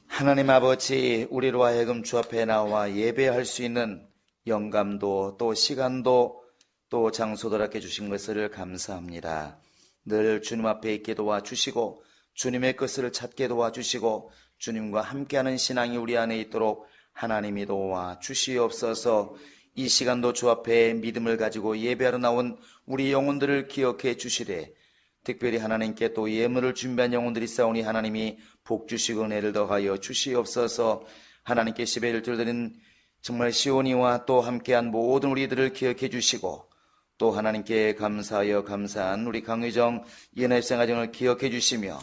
하나님 아버지, 우리로 하여금 주 앞에 나와 예배할 수 있는 영감도 또 시간도 또 장소도 갖게 주신 것을 감사합니다. 늘 주님 앞에 있게 도와주시고 주님의 것을 찾게 도와주시고 주님과 함께하는 신앙이 우리 안에 있도록 하나님이 도와주시옵소서. 이 시간도 주 앞에 믿음을 가지고 예배하러 나온 우리 영혼들을 기억해 주시되 특별히 하나님께 또 예물을 준비한 영혼들이 있사오니 하나님이 복 주시고 은혜를 더하여 주시옵소서. 하나님께 시배를 드리는 정말 시온이와 또 함께한 모든 우리들을 기억해 주시고 또 하나님께 감사하여 감사한 우리 강의정 연합생활정을 기억해 주시며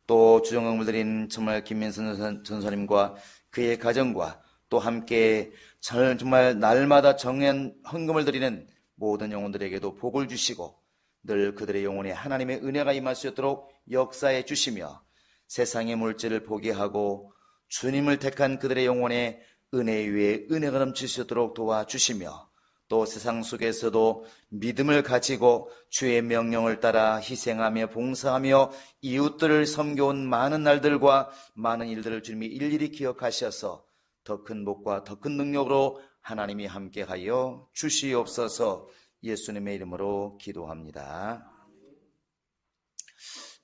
또 주정금을 드린 정말 김민선 전사님과 그의 가정과 또 함께 정말 날마다 정한 헌금을 드리는 모든 영혼들에게도 복을 주시고 늘 그들의 영혼에 하나님의 은혜가 임할 수 있도록 역사해 주시며 세상의 물질을 포기하고 주님을 택한 그들의 영혼에 은혜 위에 은혜가 넘칠 수 있도록 도와주시며 또 세상 속에서도 믿음을 가지고 주의 명령을 따라 희생하며 봉사하며 이웃들을 섬겨온 많은 날들과 많은 일들을 주님이 일일이 기억하셔서 더 큰 복과 더 큰 능력으로 하나님이 함께하여 주시옵소서. 예수님의 이름으로 기도합니다.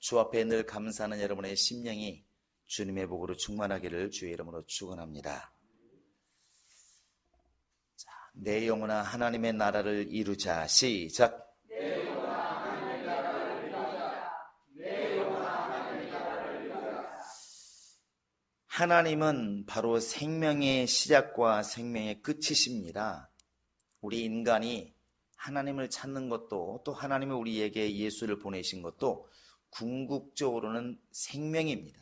주 앞에 늘 감사하는 여러분의 심령이 주님의 복으로 충만하기를 주의 이름으로 축원합니다. 자, 내 영혼아 하나님의 나라를 이루자. 시작. 내 영혼아 하나님의 나라를 이루자. 내 영혼아 하나님의 나라를 이루자. 하나님은 바로 생명의 시작과 생명의 끝이십니다. 우리 인간이 하나님을 찾는 것도 또 하나님이 우리에게 예수를 보내신 것도 궁극적으로는 생명입니다.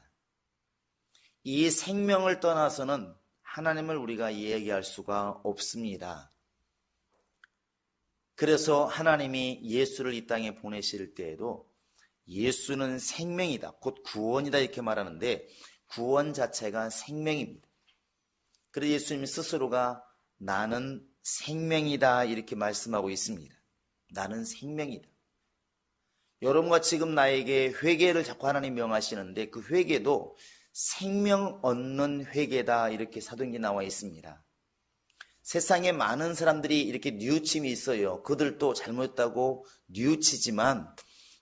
이 생명을 떠나서는 하나님을 우리가 이야기할 수가 없습니다. 그래서 하나님이 예수를 이 땅에 보내실 때에도 예수는 생명이다, 곧 구원이다 이렇게 말하는데 구원 자체가 생명입니다. 그래서 예수님 스스로가 나는 생명이다 이렇게 말씀하고 있습니다. 나는 생명이다. 여러분과 지금 나에게 회개를 자꾸 하나님 명하시는데 그 회개도 생명 얻는 회개다 이렇게 사도행전에 나와 있습니다. 세상에 많은 사람들이 이렇게 뉘우침이 있어요. 그들도 잘못했다고 뉘우치지만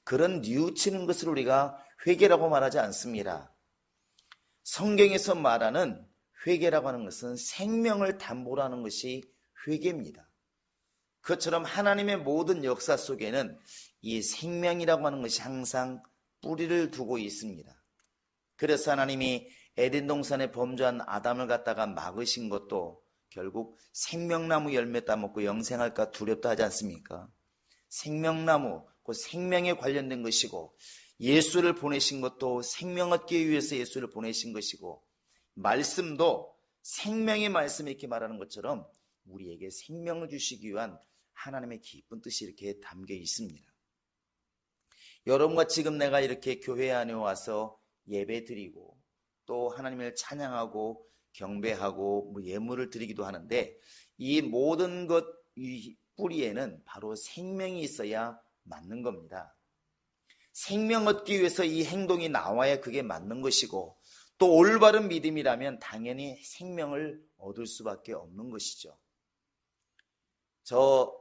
그런 뉘우치는 것을 우리가 회개라고 말하지 않습니다. 성경에서 말하는 회개라고 하는 것은 생명을 담보로 하는 것이 회개입니다. 그것처럼 하나님의 모든 역사 속에는 이 생명이라고 하는 것이 항상 뿌리를 두고 있습니다. 그래서 하나님이 에덴 동산에 범죄한 아담을 갖다가 막으신 것도 결국 생명나무 열매 따먹고 영생할까 두렵다 하지 않습니까? 생명나무, 그 생명에 관련된 것이고 예수를 보내신 것도 생명 얻기 위해서 예수를 보내신 것이고 말씀도 생명의 말씀 이렇게 말하는 것처럼 우리에게 생명을 주시기 위한 하나님의 깊은 뜻이 이렇게 담겨 있습니다. 여러분과 지금 내가 이렇게 교회 안에 와서 예배 드리고 또 하나님을 찬양하고 경배하고 예물을 드리기도 하는데 이 모든 것 이 뿌리에는 바로 생명이 있어야 맞는 겁니다. 생명 얻기 위해서 이 행동이 나와야 그게 맞는 것이고 또 올바른 믿음이라면 당연히 생명을 얻을 수밖에 없는 것이죠. 저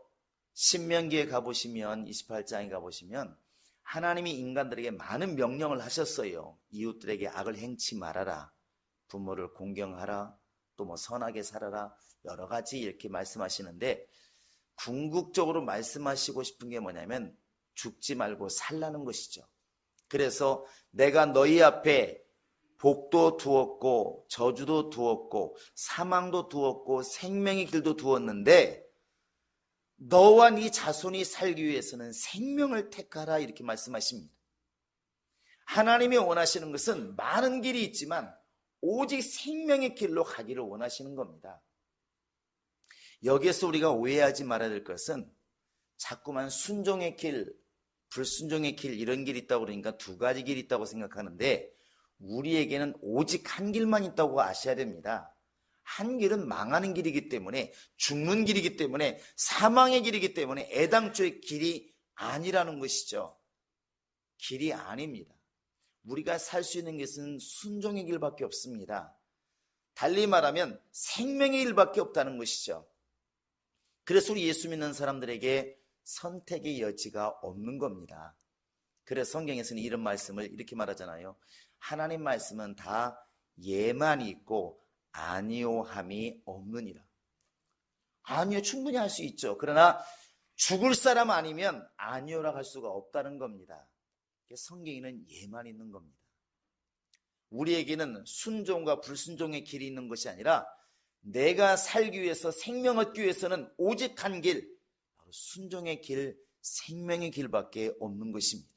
신명기에 가보시면 28장에 가보시면 하나님이 인간들에게 많은 명령을 하셨어요. 이웃들에게 악을 행치 말아라, 부모를 공경하라, 또 선하게 살아라, 여러 가지 이렇게 말씀하시는데 궁극적으로 말씀하시고 싶은 게 뭐냐면 죽지 말고 살라는 것이죠. 그래서 내가 너희 앞에 복도 두었고 저주도 두었고 사망도 두었고 생명의 길도 두었는데 너와 네 자손이 살기 위해서는 생명을 택하라 이렇게 말씀하십니다. 하나님이 원하시는 것은 많은 길이 있지만 오직 생명의 길로 가기를 원하시는 겁니다. 여기에서 우리가 오해하지 말아야 될 것은 자꾸만 순종의 길, 불순종의 길 이런 길이 있다고 그러니까 두 가지 길이 있다고 생각하는데 우리에게는 오직 한 길만 있다고 아셔야 됩니다. 한 길은 망하는 길이기 때문에 죽는 길이기 때문에 사망의 길이기 때문에 애당초의 길이 아니라는 것이죠. 길이 아닙니다. 우리가 살 수 있는 것은 순종의 길밖에 없습니다. 달리 말하면 생명의 길밖에 없다는 것이죠. 그래서 우리 예수 믿는 사람들에게 선택의 여지가 없는 겁니다. 그래서 성경에서는 이런 말씀을 이렇게 말하잖아요. 하나님 말씀은 다 예만이 있고 아니오함이 없느니라. 아니요, 충분히 할 수 있죠. 그러나 죽을 사람 아니면 아니오라고 할 수가 없다는 겁니다. 성경에는 예만 있는 겁니다. 우리에게는 순종과 불순종의 길이 있는 것이 아니라 내가 살기 위해서, 생명 얻기 위해서는 오직 한 길, 바로 순종의 길, 생명의 길밖에 없는 것입니다.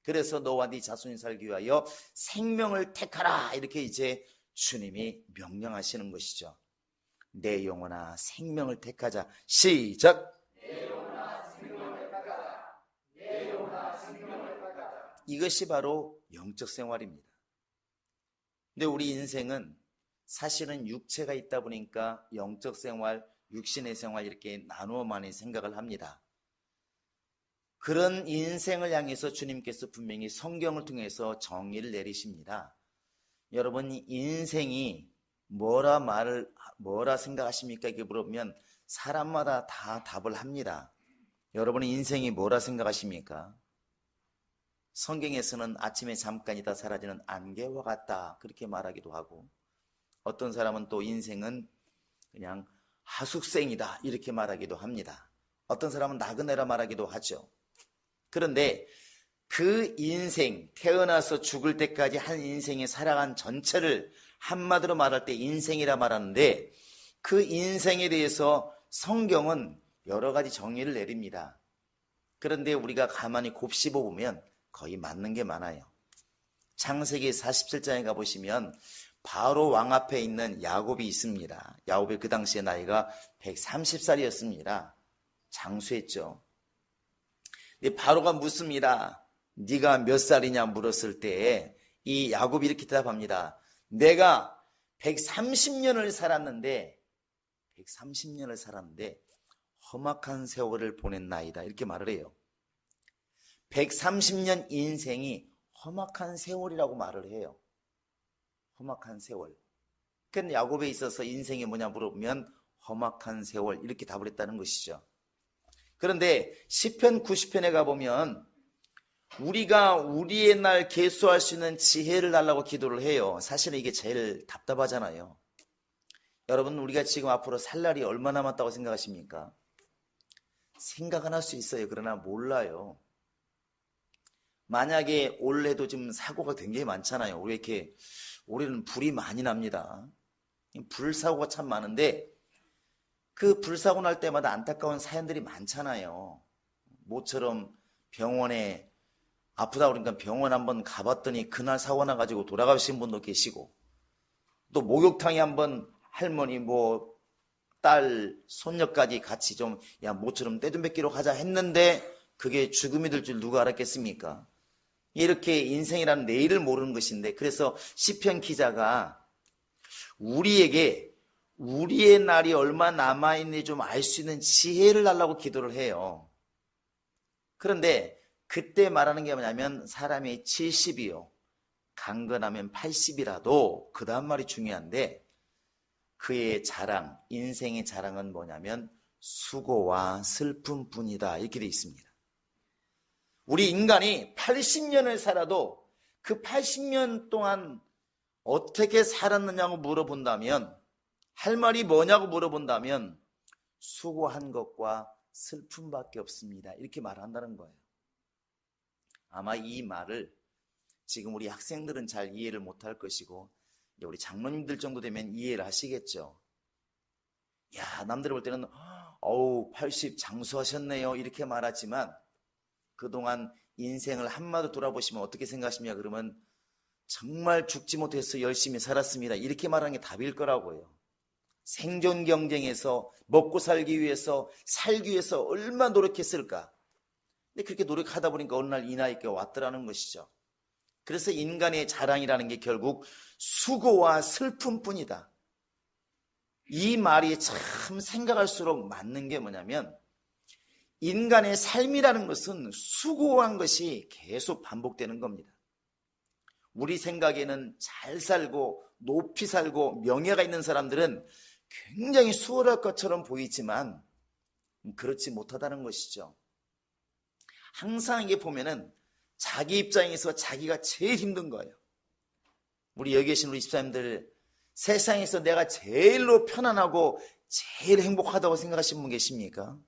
그래서 너와 네 자손이 살기 위하여 생명을 택하라, 이렇게 이제 주님이 명령하시는 것이죠. 내 영혼아 생명을 택하자. 시작. 내 영혼아 생명을 택하자. 내 영혼아 생명을 택하자. 이것이 바로 영적 생활입니다. 근데 우리 인생은 사실은 육체가 있다 보니까 영적 생활, 육신의 생활 이렇게 나누어 많이 생각을 합니다. 그런 인생을 향해서 주님께서 분명히 성경을 통해서 정의를 내리십니다. 여러분, 인생이 뭐라 생각하십니까? 이렇게 물어보면 사람마다 다 답을 합니다. 여러분의 인생이 뭐라 생각하십니까? 성경에서는 아침에 잠깐 있다 사라지는 안개와 같다, 그렇게 말하기도 하고, 어떤 사람은 또 인생은 그냥 하숙생이다 이렇게 말하기도 합니다. 어떤 사람은 나그네라 말하기도 하죠. 그런데 그 인생, 태어나서 죽을 때까지 한 인생에 살아간 전체를 한마디로 말할 때 인생이라 말하는데, 그 인생에 대해서 성경은 여러 가지 정의를 내립니다. 그런데 우리가 가만히 곱씹어 보면 거의 맞는 게 많아요. 창세기 47장에 가보시면 바로 왕 앞에 있는 야곱이 있습니다. 야곱이 그 당시에 나이가 130살이었습니다. 장수했죠. 근데 바로가 묻습니다. 네가 몇 살이냐 물었을 때 이 야곱이 이렇게 대답합니다. 내가 130년을 살았는데 험악한 세월을 보낸 나이다, 이렇게 말을 해요. 130년 인생이 험악한 세월이라고 말을 해요. 험악한 세월. 근데 야곱에 있어서 인생이 뭐냐 물어보면 험악한 세월, 이렇게 답을 했다는 것이죠. 그런데 시편 90편에 가보면 우리가 우리의 날 계수할 수 있는 지혜를 달라고 기도를 해요. 사실은 이게 제일 답답하잖아요. 여러분, 우리가 지금 앞으로 살 날이 얼마 남았다고 생각하십니까? 생각은 할 수 있어요. 그러나 몰라요. 만약에 올해도 지금 사고가 굉장히 많잖아요. 왜 이렇게 올해는 불이 많이 납니다. 불사고가 참 많은데 그 불사고 날 때마다 안타까운 사연들이 많잖아요. 모처럼 병원에 아프다 그러니까 병원 한번 가봤더니 그날 사고 나가지고 돌아가신 분도 계시고, 또 목욕탕에 한번 할머니 딸 손녀까지 같이 좀 야 모처럼 때 좀 뵙기로 가자 했는데 그게 죽음이 될 줄 누가 알았겠습니까? 이렇게 인생이라는 내일을 모르는 것인데, 그래서 시편 기자가 우리에게 우리의 날이 얼마 남아있는지 좀 알 수 있는 지혜를 달라고 기도를 해요. 그런데 그때 말하는 게 뭐냐면 사람이 70이요 강건하면 80이라도 그 다음 말이 중요한데, 그의 자랑, 인생의 자랑은 뭐냐면 수고와 슬픔뿐이다, 이렇게 되어 있습니다. 우리 인간이 80년을 살아도 그 80년 동안 어떻게 살았느냐고 물어본다면, 할 말이 뭐냐고 물어본다면 수고한 것과 슬픔밖에 없습니다, 이렇게 말한다는 거예요. 아마 이 말을 지금 우리 학생들은 잘 이해를 못할 것이고 우리 장로님들 정도 되면 이해를 하시겠죠. 야, 남들 볼 때는 80 장수하셨네요 이렇게 말하지만 그동안 인생을 한마디 돌아보시면 어떻게 생각하십니까? 그러면 정말 죽지 못해서 열심히 살았습니다, 이렇게 말하는 게 답일 거라고요. 생존 경쟁에서 먹고 살기 위해서 얼마나 노력했을까. 근데 그렇게 노력하다 보니까 어느 날 이 나이가 왔더라는 것이죠. 그래서 인간의 자랑이라는 게 결국 수고와 슬픔뿐이다. 이 말이 참 생각할수록 맞는 게 뭐냐면, 인간의 삶이라는 것은 수고한 것이 계속 반복되는 겁니다. 우리 생각에는 잘 살고 높이 살고 명예가 있는 사람들은 굉장히 수월할 것처럼 보이지만 그렇지 못하다는 것이죠. 항상 이게 보면은 자기 입장에서 자기가 제일 힘든 거예요. 우리 여기 계신 우리 집사님들, 세상에서 내가 제일로 편안하고 제일 행복하다고 생각하시는 분 계십니까?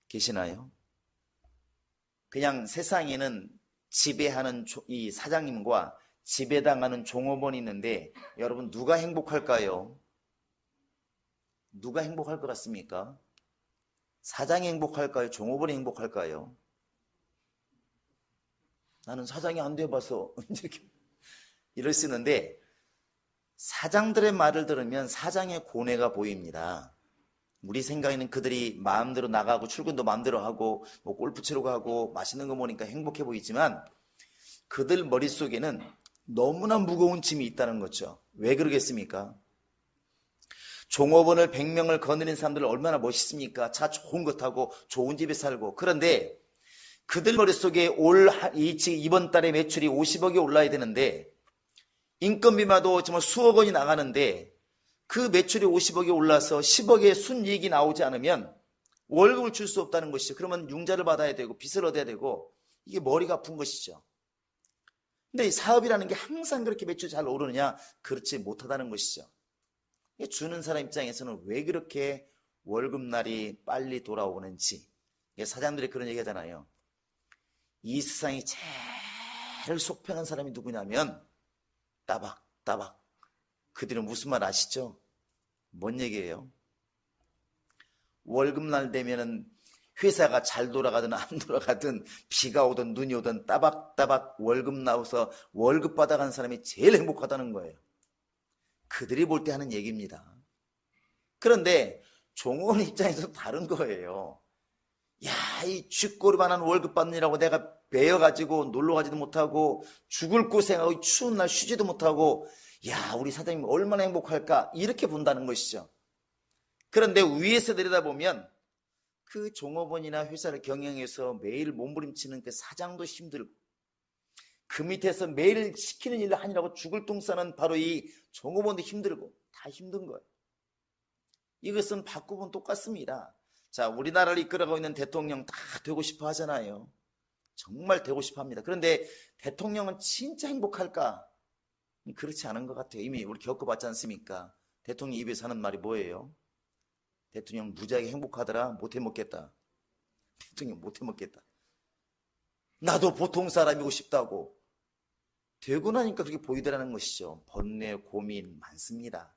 계시나요? 그냥 세상에는 지배하는 이 사장님과 지배당하는 종업원이 있는데 여러분 누가 행복할까요? 누가 행복할 것 같습니까? 사장이 행복할까요? 종업원이 행복할까요? 나는 사장이 안 돼봐서 이렇게 이럴 수 있는데 사장들의 말을 들으면 사장의 고뇌가 보입니다. 우리 생각에는 그들이 마음대로 나가고 출근도 마음대로 하고 뭐 골프 치러 가고 맛있는 거 먹으니까 행복해 보이지만 그들 머릿속에는 너무나 무거운 짐이 있다는 거죠. 왜 그러겠습니까? 종업원을 100명을 거느린 사람들 얼마나 멋있습니까? 차 좋은 거 타고 좋은 집에 살고. 그런데 그들 머릿속에 이번 달에 매출이 50억이 올라야 되는데 인건비마도 정말 수억 원이 나가는데 그 매출이 50억이 올라서 10억의 순이익이 나오지 않으면 월급을 줄 수 없다는 것이죠. 그러면 융자를 받아야 되고 빚을 얻어야 되고 이게 머리가 아픈 것이죠. 근데 이 사업이라는 게 항상 그렇게 매출이 잘 오르느냐? 그렇지 못하다는 것이죠. 주는 사람 입장에서는 왜 그렇게 월급날이 빨리 돌아오는지. 사장들이 그런 얘기 하잖아요. 이 세상에 제일 속 편한 사람이 누구냐면 따박따박. 그들은 무슨 말 아시죠? 뭔 얘기예요? 월급날 되면은 회사가 잘 돌아가든 안 돌아가든 비가 오든 눈이 오든 따박따박 월급 나와서 월급 받아가는 사람이 제일 행복하다는 거예요. 그들이 볼 때 하는 얘기입니다. 그런데 종업원 입장에서 다른 거예요. 야, 이 쥐꼬리만한 월급 받느라고 내가 배여가지고 놀러 가지도 못하고 죽을 고생하고 추운 날 쉬지도 못하고 야, 우리 사장님 얼마나 행복할까 이렇게 본다는 것이죠. 그런데 위에서 내려다보면 그 종업원이나 회사를 경영해서 매일 몸부림치는 그 사장도 힘들고 그 밑에서 매일 시키는 일을 하느라고 죽을 똥 싸는 바로 이 종업원도 힘들고 다 힘든 거예요. 이것은 바꾸면 똑같습니다. 자, 우리나라를 이끌어가고 있는 대통령 다 되고 싶어 하잖아요. 정말 되고 싶어 합니다. 그런데 대통령은 진짜 행복할까? 그렇지 않은 것 같아요. 이미 우리 겪어봤지 않습니까? 대통령 입에서 하는 말이 뭐예요? 대통령 무지하게 행복하더라. 못해 먹겠다. 대통령 못해 먹겠다. 나도 보통 사람이고 싶다고. 되고 나니까 그렇게 보이더라는 것이죠. 번뇌, 고민 많습니다.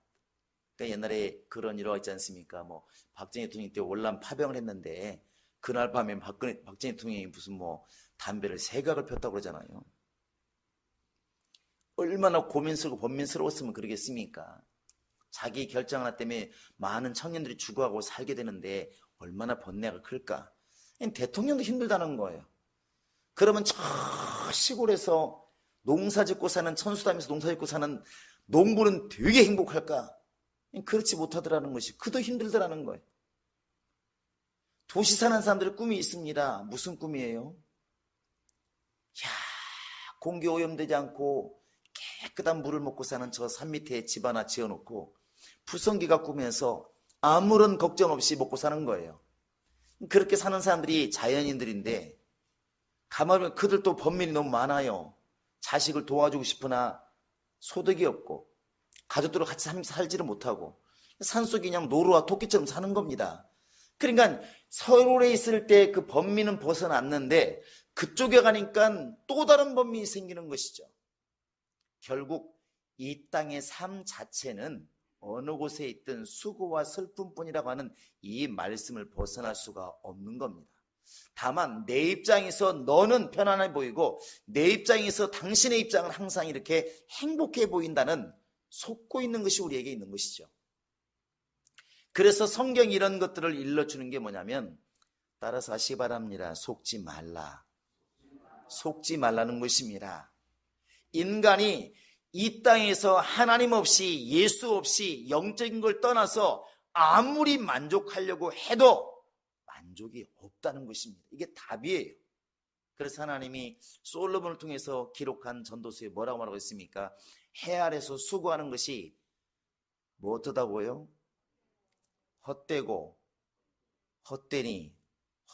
그러니까 옛날에 그런 일화 있지 않습니까? 뭐 박정희 대통령 때 월남 파병을 했는데 그날 밤에 박정희 대통령이 무슨 뭐 담배를 세각을 폈다고 그러잖아요. 얼마나 고민스럽고 번민스러웠으면 그러겠습니까? 자기 결정 하나 때문에 많은 청년들이 죽어가고 살게 되는데 얼마나 번뇌가 클까? 대통령도 힘들다는 거예요. 그러면 저 시골에서 농사짓고 사는 천수담에서 농사짓고 사는 농부는 되게 행복할까? 그렇지 못하더라는 것이 그도 힘들더라는 거예요. 도시 사는 사람들의 꿈이 있습니다. 무슨 꿈이에요? 야, 공기 오염되지 않고 깨끗한 물을 먹고 사는 저 산 밑에 집 하나 지어놓고 부성기가 꾸면서 아무런 걱정 없이 먹고 사는 거예요. 그렇게 사는 사람들이 자연인들인데 가만히 보면 그들도 번민이 너무 많아요. 자식을 도와주고 싶으나 소득이 없고 가족들과 같이 살지를 못하고 산속에 그냥 노루와 토끼처럼 사는 겁니다. 그러니까 서울에 있을 때 그 번민은 벗어났는데 그쪽에 가니까 또 다른 번민이 생기는 것이죠. 결국 이 땅의 삶 자체는 어느 곳에 있든 수고와 슬픔뿐이라고 하는 이 말씀을 벗어날 수가 없는 겁니다. 다만 내 입장에서 너는 편안해 보이고 내 입장에서 당신의 입장은 항상 이렇게 행복해 보인다는 속고 있는 것이 우리에게 있는 것이죠. 그래서 성경이 이런 것들을 일러주는 게 뭐냐면 따라서 하시기 바랍니다. 속지 말라. 속지 말라는 것입니다. 인간이 이 땅에서 하나님 없이 예수 없이 영적인 걸 떠나서 아무리 만족하려고 해도 만족이 없다는 것입니다. 이게 답이에요. 그래서 하나님이 솔로몬을 통해서 기록한 전도서에 뭐라고 말하고 있습니까? 해 아래서 수고하는 것이 뭐 어떠다고요? 헛되고 헛되니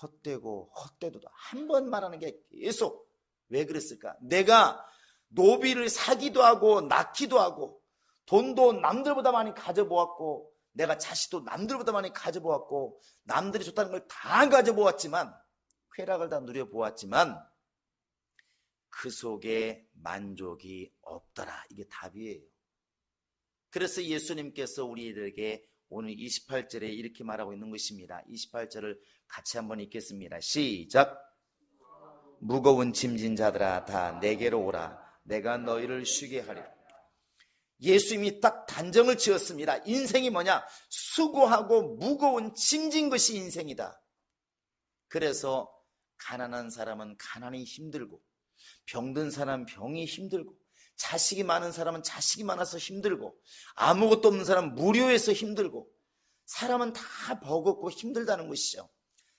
헛되고 헛되도다. 한 번 말하는 게 계속. 왜 그랬을까? 내가 노비를 사기도 하고 낳기도 하고 돈도 남들보다 많이 가져보았고 내가 자식도 남들보다 많이 가져보았고 남들이 좋다는 걸 다 가져보았지만 쾌락을 다 누려보았지만 그 속에 만족이 없더라. 이게 답이에요. 그래서 예수님께서 우리들에게 오늘 28절에 이렇게 말하고 있는 것입니다. 28절을 같이 한번 읽겠습니다. 시작. 무거운 짐진 자들아 다 내게로 오라. 내가 너희를 쉬게 하리라. 예수님이 딱 단정을 지었습니다. 인생이 뭐냐? 수고하고 무거운 짐진 것이 인생이다. 그래서 가난한 사람은 가난이 힘들고 병든 사람은 병이 힘들고 자식이 많은 사람은 자식이 많아서 힘들고 아무것도 없는 사람은 무료해서 힘들고 사람은 다 버겁고 힘들다는 것이죠.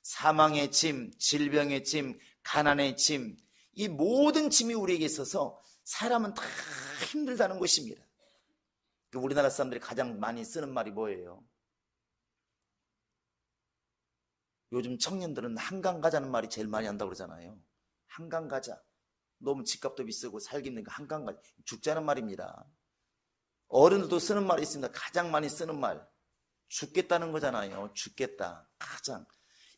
사망의 짐, 질병의 짐, 가난의 짐, 이 모든 짐이 우리에게 있어서 사람은 다 힘들다는 것입니다. 우리나라 사람들이 가장 많이 쓰는 말이 뭐예요? 요즘 청년들은 한강 가자는 말이 제일 많이 한다고 그러잖아요. 한강 가자. 너무 집값도 비싸고 살기 힘드니까 한강 가자. 죽자는 말입니다. 어른들도 쓰는 말이 있습니다. 가장 많이 쓰는 말. 죽겠다는 거잖아요. 죽겠다. 가장.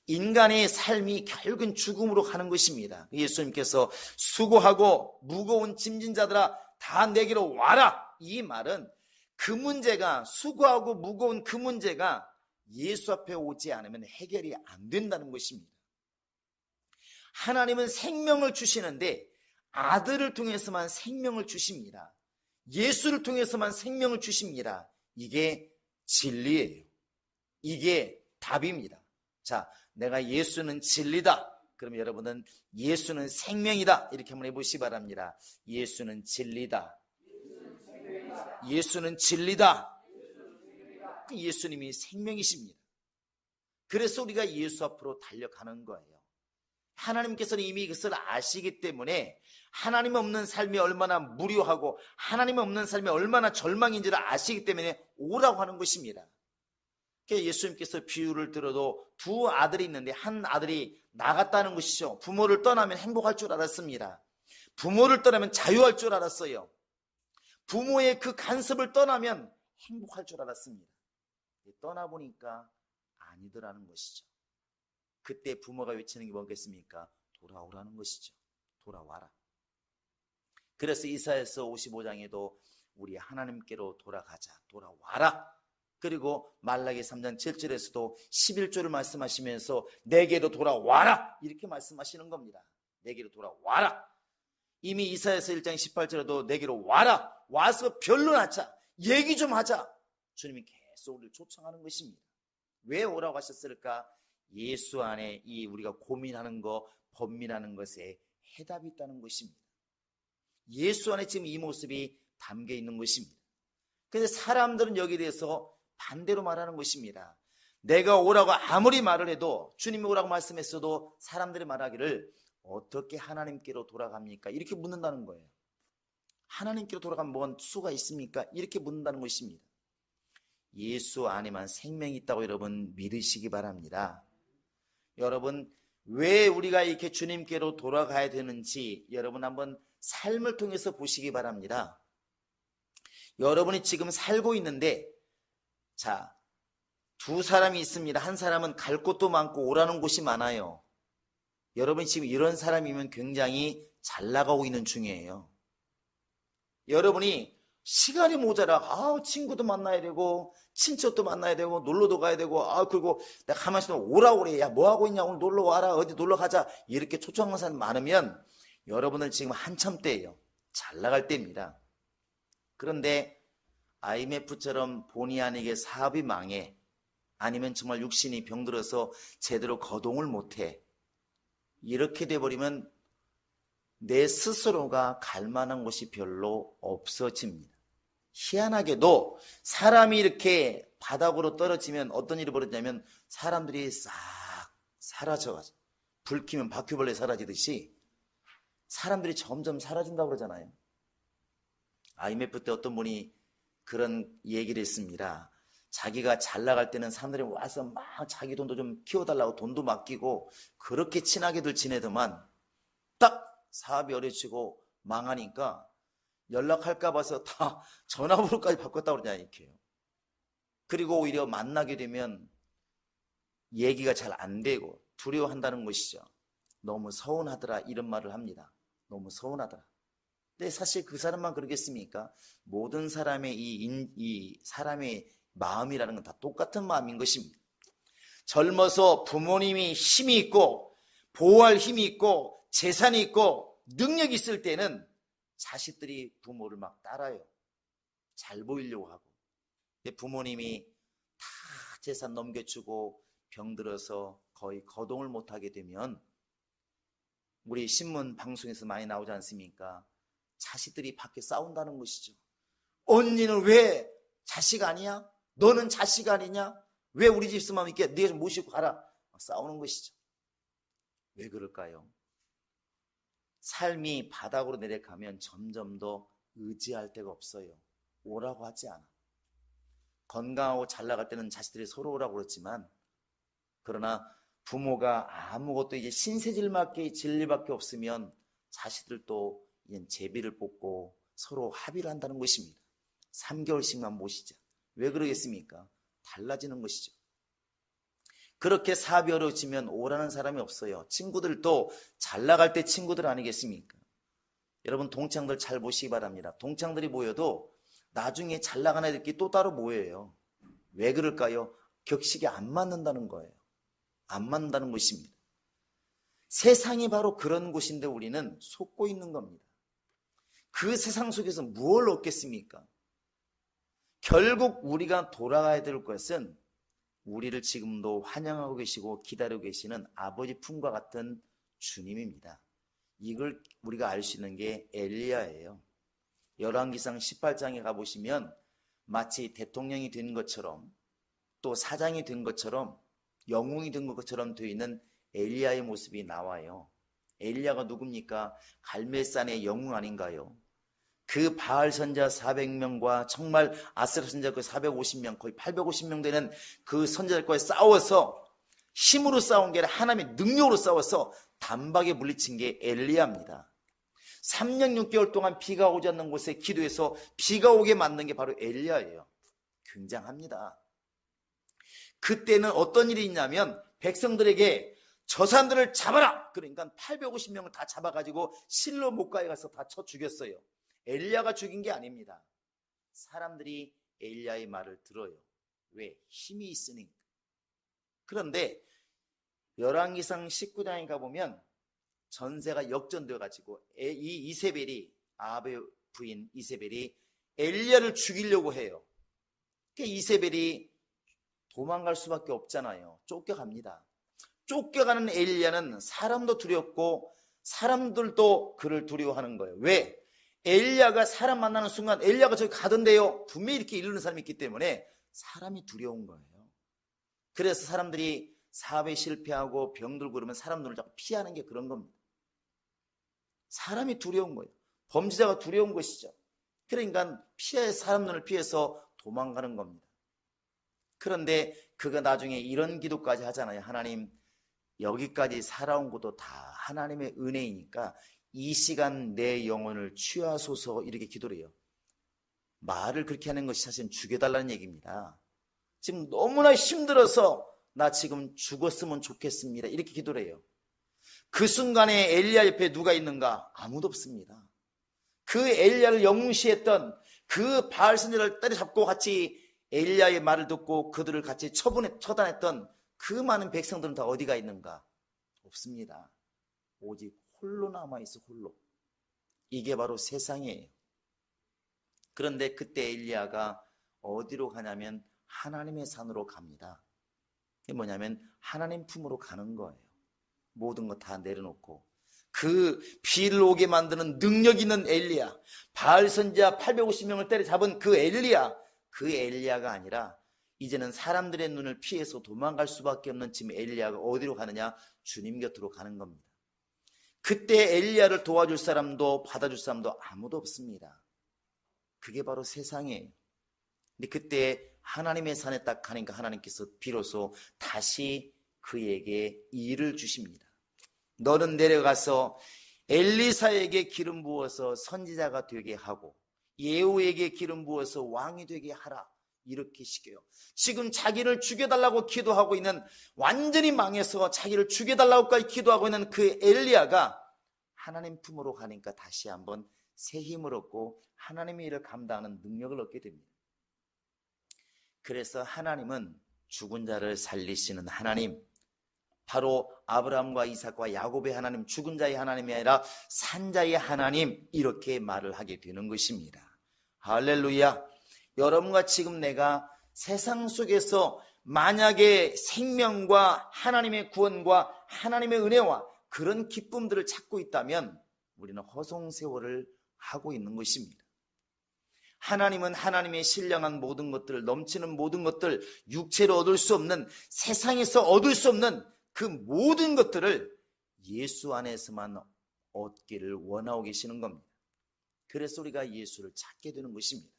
인간의 삶이 결국은 죽음으로 가는 것입니다. 예수님께서 수고하고 무거운 짐진 자들아 다 내게로 와라. 이 말은 그 문제가 수고하고 무거운 그 문제가 예수 앞에 오지 않으면 해결이 안 된다는 것입니다. 하나님은 생명을 주시는데 아들을 통해서만 생명을 주십니다. 예수를 통해서만 생명을 주십니다. 이게 진리예요. 이게 답입니다. 자, 내가 예수는 진리다. 그럼 여러분은 예수는 생명이다. 이렇게 한번 해보시기 바랍니다. 예수는 진리다. 예수는 진리다. 예수님이 생명이십니다. 그래서 우리가 예수 앞으로 달려가는 거예요. 하나님께서는 이미 그것을 아시기 때문에 하나님 없는 삶이 얼마나 무료하고 하나님 없는 삶이 얼마나 절망인지를 아시기 때문에 오라고 하는 것입니다. 예수님께서 비유를 들어도 두 아들이 있는데 한 아들이 나갔다는 것이죠. 부모를 떠나면 행복할 줄 알았습니다. 부모를 떠나면 자유할 줄 알았어요. 부모의 그 간섭을 떠나면 행복할 줄 알았습니다. 떠나보니까 아니더라는 것이죠. 그때 부모가 외치는 게 뭐겠습니까? 돌아오라는 것이죠. 돌아와라. 그래서 이사야서 55장에도 우리 하나님께로 돌아가자. 돌아와라. 그리고 말라기 3장 7절에서도 11조를 말씀하시면서 내게로 돌아와라. 이렇게 말씀하시는 겁니다. 내게로 돌아와라. 이미 이사야서 1장 18절에도 내게로 와라. 와서 변론하자. 얘기 좀 하자. 주님이 계속 우리를 초청하는 것입니다. 왜 오라고 하셨을까? 예수 안에 이 우리가 고민하는 것, 번민하는 것에 해답이 있다는 것입니다. 예수 안에 지금 이 모습이 담겨 있는 것입니다. 그런데 사람들은 여기에 대해서 반대로 말하는 것입니다. 내가 오라고 아무리 말을 해도 주님이 오라고 말씀했어도 사람들이 말하기를 어떻게 하나님께로 돌아갑니까? 이렇게 묻는다는 거예요. 하나님께로 돌아가면 뭔 수가 있습니까? 이렇게 묻는다는 것입니다. 예수 안에만 생명이 있다고 여러분 믿으시기 바랍니다. 여러분 왜 우리가 이렇게 주님께로 돌아가야 되는지 여러분 한번 삶을 통해서 보시기 바랍니다. 여러분이 지금 살고 있는데 자, 두 사람이 있습니다. 한 사람은 갈 곳도 많고 오라는 곳이 많아요. 여러분이 지금 이런 사람이면 굉장히 잘 나가고 있는 중이에요. 여러분이 시간이 모자라. 친구도 만나야 되고 친척도 만나야 되고 놀러도 가야 되고 그리고 내가 가만히 있으면 오라고 그래. 야, 뭐하고 있냐? 오늘 놀러 와라. 어디 놀러 가자. 이렇게 초청하는 사람이 많으면 여러분은 지금 한참 때예요. 잘 나갈 때입니다. 그런데 IMF처럼 본의 아니게 사업이 망해 아니면 정말 육신이 병들어서 제대로 거동을 못해 이렇게 돼버리면 내 스스로가 갈 만한 곳이 별로 없어집니다. 희한하게도 사람이 이렇게 바닥으로 떨어지면 어떤 일이 벌어지냐면 사람들이 싹 사라져가지고 불 켜면 바퀴벌레 사라지듯이 사람들이 점점 사라진다고 그러잖아요. IMF 때 어떤 분이 그런 얘기를 했습니다. 자기가 잘 나갈 때는 사람들이 와서 막 자기 돈도 좀 키워달라고 돈도 맡기고 그렇게 친하게들 지내더만 딱 사업이 어려지고 망하니까 연락할까 봐서 다 전화번호까지 바꿨다고 그러잖아요. 이렇게요. 그리고 오히려 만나게 되면 얘기가 잘 안 되고 두려워한다는 것이죠. 너무 서운하더라 이런 말을 합니다. 너무 서운하더라. 근데 사실 그 사람만 그러겠습니까? 모든 사람의 이 사람의 마음이라는 건 다 똑같은 마음인 것입니다. 젊어서 부모님이 힘이 있고 보호할 힘이 있고 재산이 있고 능력이 있을 때는 자식들이 부모를 막 따라요. 잘 보이려고 하고. 근데 부모님이 다 재산 넘겨주고 병들어서 거의 거동을 못하게 되면 우리 신문 방송에서 많이 나오지 않습니까? 자식들이 밖에 싸운다는 것이죠. 언니는 왜 자식 아니야? 너는 자식 아니냐? 왜 우리 집 있으면 이렇게 네가 좀 모시고 가라. 싸우는 것이죠. 왜 그럴까요? 삶이 바닥으로 내려가면 점점 더 의지할 데가 없어요. 오라고 하지 않아. 건강하고 잘 나갈 때는 자식들이 서로 오라고 그랬지만 그러나 부모가 아무것도 이제 신세질밖에 진리밖에 없으면 자식들도 이제 제비를 뽑고 서로 합의를 한다는 것입니다. 3개월씩만 모시자. 왜 그러겠습니까? 달라지는 것이죠. 그렇게 사업이 어려워지면 오라는 사람이 없어요. 친구들도 잘 나갈 때 친구들 아니겠습니까? 여러분 동창들 잘 보시기 바랍니다. 동창들이 모여도 나중에 잘 나가는 애들끼리 또 따로 모여요. 왜 그럴까요? 격식이 안 맞는다는 거예요. 안 맞는다는 것입니다. 세상이 바로 그런 곳인데 우리는 속고 있는 겁니다. 그 세상 속에서 무엇을 얻겠습니까? 결국 우리가 돌아가야 될 것은 우리를 지금도 환영하고 계시고 기다리고 계시는 아버지 품과 같은 주님입니다. 이걸 우리가 알 수 있는 게 엘리야예요. 열왕기상 18장에 가보시면 마치 대통령이 된 것처럼 또 사장이 된 것처럼 영웅이 된 것처럼 되어 있는 엘리야의 모습이 나와요. 엘리야가 누굽니까? 갈멜산의 영웅 아닌가요? 그 바알 선자 400명과 정말 아스라 선자 그 450명 거의 850명 되는 그 선자들과 싸워서 힘으로 싸운 게 아니라 하나님의 능력으로 싸워서 단박에 물리친 게 엘리야입니다. 3년 6개월 동안 비가 오지 않는 곳에 기도해서 비가 오게 만든 게 바로 엘리야예요. 굉장합니다. 그때는 어떤 일이 있냐면 백성들에게 저 사람들을 잡아라! 그러니까 850명을 다 잡아가지고 실로 목가에 가서 다 쳐 죽였어요. 엘리야가 죽인 게 아닙니다. 사람들이 엘리야의 말을 들어요. 왜? 힘이 있으니까. 그런데 열왕기상 19장에 가보면 전세가 역전되어가지고 이 이세벨이 아합의 부인 이세벨이 엘리야를 죽이려고 해요. 그러니까 이세벨이 도망갈 수밖에 없잖아요. 쫓겨갑니다. 쫓겨가는 엘리야는 사람도 두렵고 사람들도 그를 두려워하는 거예요. 왜? 엘리야가 사람 만나는 순간 엘리야가 저기 가던데요. 분명히 이렇게 이르는 사람이 있기 때문에 사람이 두려운 거예요. 그래서 사람들이 사업에 실패하고 병들고 그러면 사람 눈을 자꾸 피하는 게 그런 겁니다. 사람이 두려운 거예요. 범죄자가 두려운 것이죠. 그러니까 사람 눈을 피해서 도망가는 겁니다. 그런데 그가 나중에 이런 기도까지 하잖아요. 하나님, 여기까지 살아온 것도 다 하나님의 은혜이니까 이 시간 내 영혼을 취하소서 이렇게 기도를 해요. 말을 그렇게 하는 것이 사실은 죽여달라는 얘기입니다. 지금 너무나 힘들어서 나 지금 죽었으면 좋겠습니다. 이렇게 기도를 해요. 그 순간에 엘리야 옆에 누가 있는가? 아무도 없습니다. 그 엘리야를 영무시했던 그 바알 선지자를 때려잡고 같이 엘리야의 말을 듣고 그들을 같이 처단했던 그 많은 백성들은 다 어디가 있는가? 없습니다. 오직 홀로 남아있어. 홀로. 이게 바로 세상이에요. 그런데 그때 엘리야가 어디로 가냐면 하나님의 산으로 갑니다. 이게 뭐냐면 하나님 품으로 가는 거예요. 모든 거 다 내려놓고 그 비를 오게 만드는 능력 있는 엘리야, 바알 선지자 850명을 때려잡은 그 엘리야가 아니라 이제는 사람들의 눈을 피해서 도망갈 수밖에 없는 지금 엘리야가 어디로 가느냐? 주님 곁으로 가는 겁니다. 그때 엘리야를 도와줄 사람도 받아줄 사람도 아무도 없습니다. 그게 바로 세상이에요. 근데 그때 하나님의 산에 딱 가니까 하나님께서 비로소 다시 그에게 일을 주십니다. 너는 내려가서 엘리사에게 기름 부어서 선지자가 되게 하고 예후에게 기름 부어서 왕이 되게 하라, 이렇게 시켜요. 지금 자기를 죽여달라고 기도하고 있는, 완전히 망해서 자기를 죽여달라고까지 기도하고 있는 그 엘리야가 하나님 품으로 가니까 다시 한번 새 힘을 얻고 하나님의 일을 감당하는 능력을 얻게 됩니다. 그래서 하나님은 죽은 자를 살리시는 하나님, 바로 아브라함과 이삭과 야곱의 하나님, 죽은 자의 하나님이 아니라 산자의 하나님, 이렇게 말을 하게 되는 것입니다. 할렐루야. 여러분과 지금 내가 세상 속에서 만약에 생명과 하나님의 구원과 하나님의 은혜와 그런 기쁨들을 찾고 있다면 우리는 허송세월을 하고 있는 것입니다. 하나님은 하나님의 신령한 모든 것들, 넘치는 모든 것들, 육체로 얻을 수 없는, 세상에서 얻을 수 없는 그 모든 것들을 예수 안에서만 얻기를 원하고 계시는 겁니다. 그래서 우리가 예수를 찾게 되는 것입니다.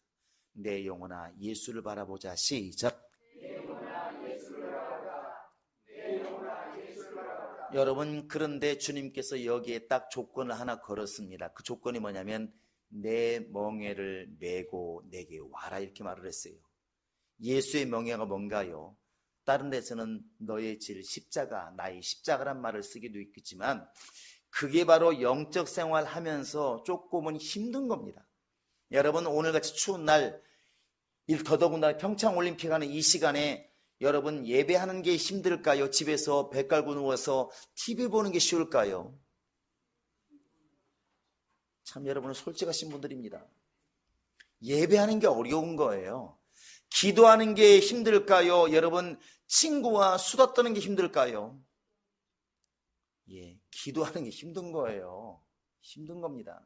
내 영혼아 예수를 바라보자. 시작. 여러분, 그런데 주님께서 여기에 딱 조건을 하나 걸었습니다. 그 조건이 뭐냐면 내 멍에를 메고 내게 와라, 이렇게 말을 했어요. 예수의 멍에가 뭔가요? 다른 데서는 너의 질 십자가, 나의 십자가란 말을 쓰기도 있겠지만 그게 바로 영적 생활하면서 조금은 힘든 겁니다. 여러분, 오늘같이 추운 날, 더더군다나 평창올림픽 하는 이 시간에 여러분 예배하는 게 힘들까요? 집에서 배 깔고 누워서 TV 보는 게 쉬울까요? 참 여러분은 솔직하신 분들입니다. 예배하는 게 어려운 거예요. 기도하는 게 힘들까요? 여러분 친구와 수다 떠는 게 힘들까요? 예, 기도하는 게 힘든 거예요. 힘든 겁니다.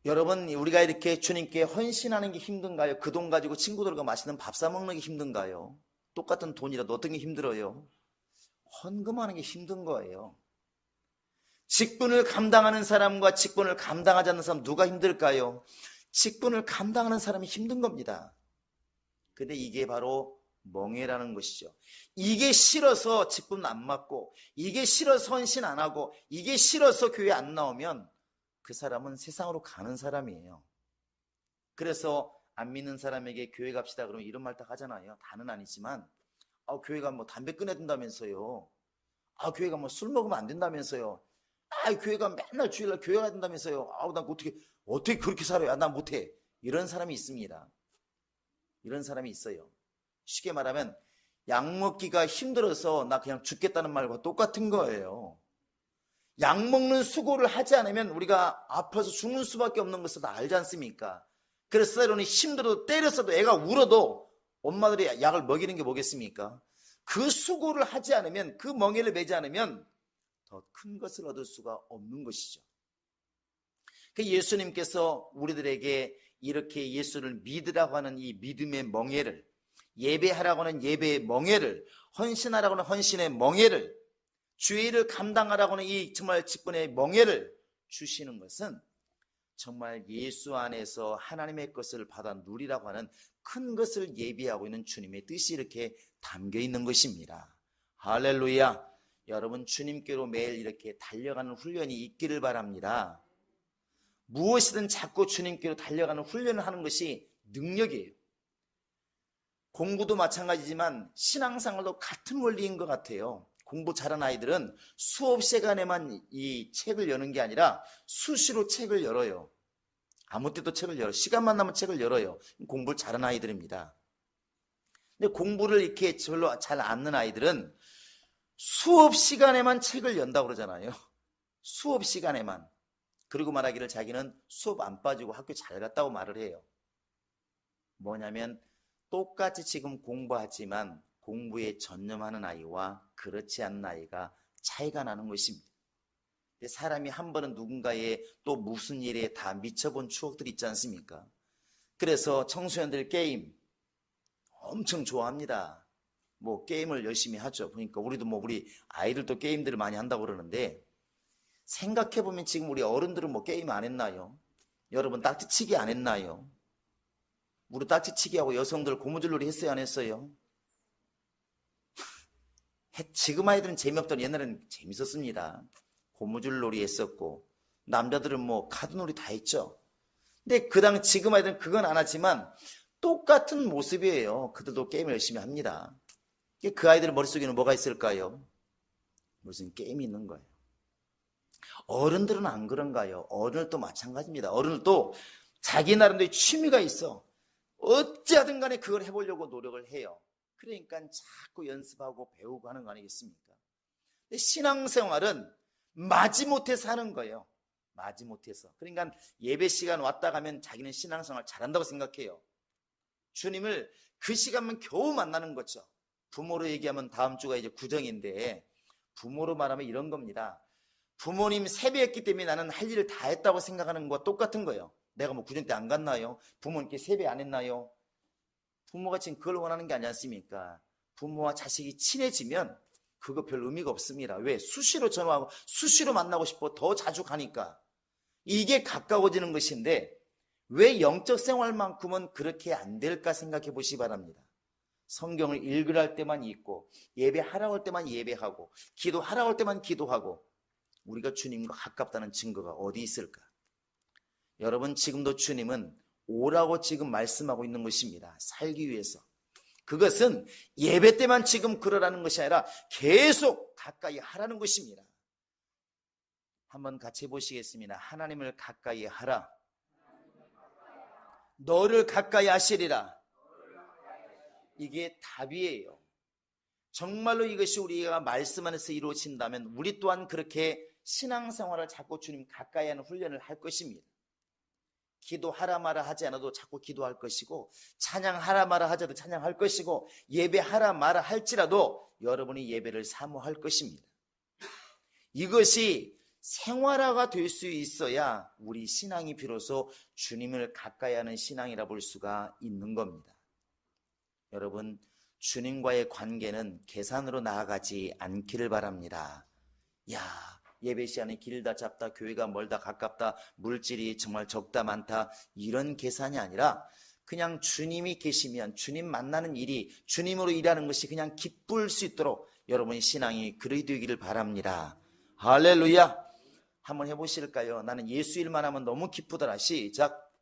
여러분, 우리가 이렇게 주님께 헌신하는 게 힘든가요? 그 돈 가지고 친구들과 맛있는 밥 사 먹는 게 힘든가요? 똑같은 돈이라도 어떤 게 힘들어요? 헌금하는 게 힘든 거예요. 직분을 감당하는 사람과 직분을 감당하지 않는 사람, 누가 힘들까요? 직분을 감당하는 사람이 힘든 겁니다. 근데 이게 바로 멍해라는 것이죠. 이게 싫어서 직분 안 맡고, 이게 싫어서 헌신 안 하고, 이게 싫어서 교회 안 나오면 그 사람은 세상으로 가는 사람이에요. 그래서 안 믿는 사람에게 교회 갑시다 그러면 이런 말 딱 하잖아요. 다는 아니지만 교회가 뭐 담배 끊어야 된다면서요. 교회가 뭐 술 먹으면 안 된다면서요. 교회가 맨날 주일날 교회 가야 된다면서요. 난 어떻게 그렇게 살아요? 난 못해. 이런 사람이 있습니다. 이런 사람이 있어요. 쉽게 말하면 약 먹기가 힘들어서 나 그냥 죽겠다는 말과 똑같은 거예요. 약 먹는 수고를 하지 않으면 우리가 아파서 죽는 수밖에 없는 것을 다 알지 않습니까? 그래서 때로는 힘들어도 때렸어도 애가 울어도 엄마들이 약을 먹이는 게 뭐겠습니까? 그 수고를 하지 않으면, 그 멍에를 매지 않으면 더 큰 것을 얻을 수가 없는 것이죠. 예수님께서 우리들에게 이렇게 예수를 믿으라고 하는 이 믿음의 멍에를, 예배하라고 하는 예배의 멍에를, 헌신하라고 하는 헌신의 멍에를, 주의 일을 감당하라고 하는 이 정말 직분의 멍에를 주시는 것은 정말 예수 안에서 하나님의 것을 받아 누리라고 하는 큰 것을 예비하고 있는 주님의 뜻이 이렇게 담겨 있는 것입니다. 할렐루야. 여러분, 주님께로 매일 이렇게 달려가는 훈련이 있기를 바랍니다. 무엇이든 자꾸 주님께로 달려가는 훈련을 하는 것이 능력이에요. 공부도 마찬가지지만 신앙생활도 같은 원리인 것 같아요. 공부 잘하는 아이들은 수업 시간에만 이 책을 여는 게 아니라 수시로 책을 열어요. 아무 때도 책을 열어요. 시간만 나면 책을 열어요. 공부를 잘하는 아이들입니다. 근데 공부를 이렇게 별로 잘 안 하는 아이들은 수업 시간에만 책을 연다고 그러잖아요. 수업 시간에만. 그리고 말하기를 자기는 수업 안 빠지고 학교 잘 갔다고 말을 해요. 뭐냐면 똑같이 지금 공부하지만 공부에 전념하는 아이와 그렇지 않은 아이가 차이가 나는 것입니다. 사람이 한 번은 누군가의 또 무슨 일에 다 미쳐본 추억들이 있지 않습니까? 그래서 청소년들 게임 엄청 좋아합니다. 뭐 게임을 열심히 하죠. 그러니까 우리도 뭐 우리 아이들도 게임들을 많이 한다고 그러는데, 생각해보면 지금 우리 어른들은 뭐 게임 안 했나요? 여러분 딱지치기 안 했나요? 우리 딱지치기하고 여성들 고무줄놀이 했어요, 안 했어요? 지금 아이들은 재미없던 옛날에는 재밌었습니다. 고무줄놀이 했었고, 남자들은 뭐 카드놀이 다 했죠. 근데 지금 아이들은 그건 안 하지만 똑같은 모습이에요. 그들도 게임을 열심히 합니다. 그 아이들 머릿속에는 뭐가 있을까요? 무슨 게임이 있는 거예요. 어른들은 안 그런가요? 어른들도 마찬가지입니다. 어른들도 자기 나름대로 취미가 있어. 어찌하든 간에 그걸 해보려고 노력을 해요. 그러니까 자꾸 연습하고 배우고 하는 거 아니겠습니까? 근데 신앙생활은 마지못해서 하는 거예요. 마지못해서. 그러니까 예배 시간 왔다 가면 자기는 신앙생활 잘한다고 생각해요. 주님을 그 시간만 겨우 만나는 거죠. 부모로 얘기하면 다음 주가 이제 구정인데, 부모로 말하면 이런 겁니다. 부모님 세배했기 때문에 나는 할 일을 다 했다고 생각하는 것과 똑같은 거예요. 내가 뭐 구정 때 안 갔나요? 부모님께 세배 안 했나요? 부모가 지금 그걸 원하는 게 아니지 않습니까? 부모와 자식이 친해지면 그거 별 의미가 없습니다. 왜? 수시로 전화하고 수시로 만나고 싶어. 더 자주 가니까. 이게 가까워지는 것인데, 왜 영적 생활만큼은 그렇게 안 될까 생각해 보시기 바랍니다. 성경을 읽으라 할 때만 읽고, 예배하라고 할 때만 예배하고, 기도하라고 할 때만 기도하고, 우리가 주님과 가깝다는 증거가 어디 있을까? 여러분, 지금도 주님은 오라고 지금 말씀하고 있는 것입니다. 살기 위해서. 그것은 예배 때만 지금 그러라는 것이 아니라 계속 가까이 하라는 것입니다. 한번 같이 보시겠습니다. 하나님을 가까이 하라. 너를 가까이 하시리라. 이게 답이에요. 정말로 이것이 우리가 말씀 안에서 이루어진다면 우리 또한 그렇게 신앙생활을 자꾸 주님 가까이 하는 훈련을 할 것입니다. 기도하라 마라 하지 않아도 자꾸 기도할 것이고, 찬양하라 마라 하자도 찬양할 것이고, 예배하라 마라 할지라도 여러분이 예배를 사모할 것입니다. 이것이 생활화가 될 수 있어야 우리 신앙이 비로소 주님을 가까이 하는 신앙이라 볼 수가 있는 겁니다. 여러분, 주님과의 관계는 계산으로 나아가지 않기를 바랍니다. 예배 시간에 길다 짧다, 교회가 멀다 가깝다, 물질이 정말 적다 많다, 이런 계산이 아니라 그냥 주님이 계시면 주님 만나는 일이, 주님으로 일하는 것이 그냥 기쁠 수 있도록 여러분의 신앙이 그리 되기를 바랍니다. 할렐루야. 한번 해보실까요? 나는 예수 일만 하면 너무 기쁘더라. 시작.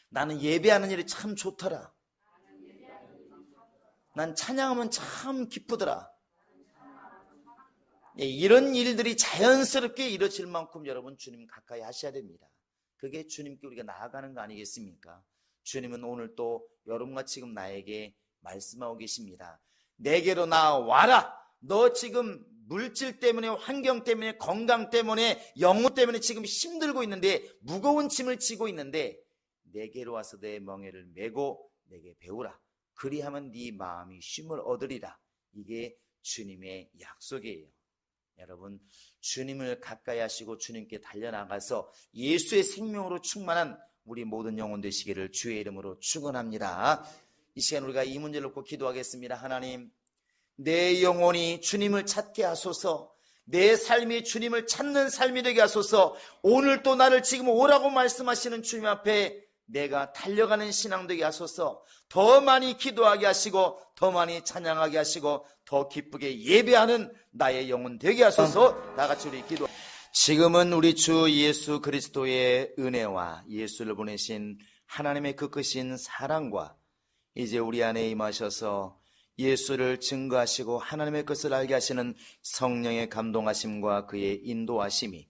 나는 예배하는 일이 참 좋더라. 난 찬양하면 참 기쁘더라. 이런 일들이 자연스럽게 이루어질 만큼 여러분 주님 가까이 하셔야 됩니다. 그게 주님께 우리가 나아가는 거 아니겠습니까? 주님은 오늘 또 여러분과 지금 나에게 말씀하고 계십니다. 내게로 나와라. 너 지금 물질 때문에, 환경 때문에, 건강 때문에, 영혼 때문에 지금 힘들고 있는데, 무거운 짐을 지고 있는데, 내게로 와서 내 멍에를 메고 내게 배우라. 그리하면 네 마음이 쉼을 얻으리라. 이게 주님의 약속이에요. 여러분, 주님을 가까이 하시고 주님께 달려나가서 예수의 생명으로 충만한 우리 모든 영혼 되시기를 주의 이름으로 축원합니다. 이 시간 우리가 이 문제를 놓고 기도하겠습니다. 하나님, 내 영혼이 주님을 찾게 하소서. 내 삶이 주님을 찾는 삶이 되게 하소서. 오늘 또 나를 지금 오라고 말씀하시는 주님 앞에 내가 달려가는 신앙 되게 하소서. 더 많이 기도하게 하시고, 더 많이 찬양하게 하시고, 더 기쁘게 예배하는 나의 영혼 되게 하소서. 다 같이 우리 기도. 지금은 우리 주 예수 그리스도의 은혜와 예수를 보내신 하나님의 그 크신 사랑과 이제 우리 안에 임하셔서 예수를 증거하시고 하나님의 것을 알게 하시는 성령의 감동하심과 그의 인도하심이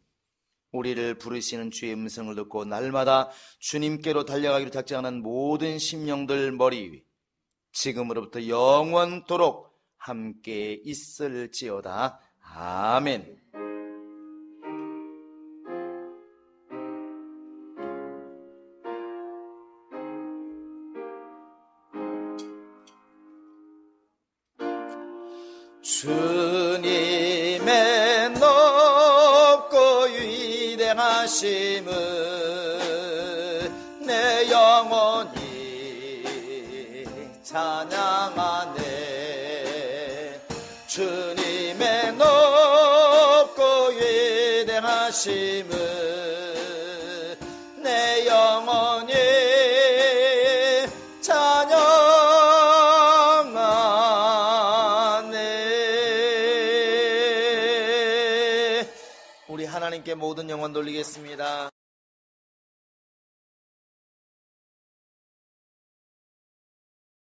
우리를 부르시는 주의 음성을 듣고 날마다 주님께로 달려가기로 작정하는 모든 심령들 머리 위 지금으로부터 영원토록 함께 있을지어다. 아멘. 주님의 높고 위대하심을 내 영혼이 하심을 내 영혼이 찬양하네. 우리 하나님께 모든 영혼 돌리겠습니다.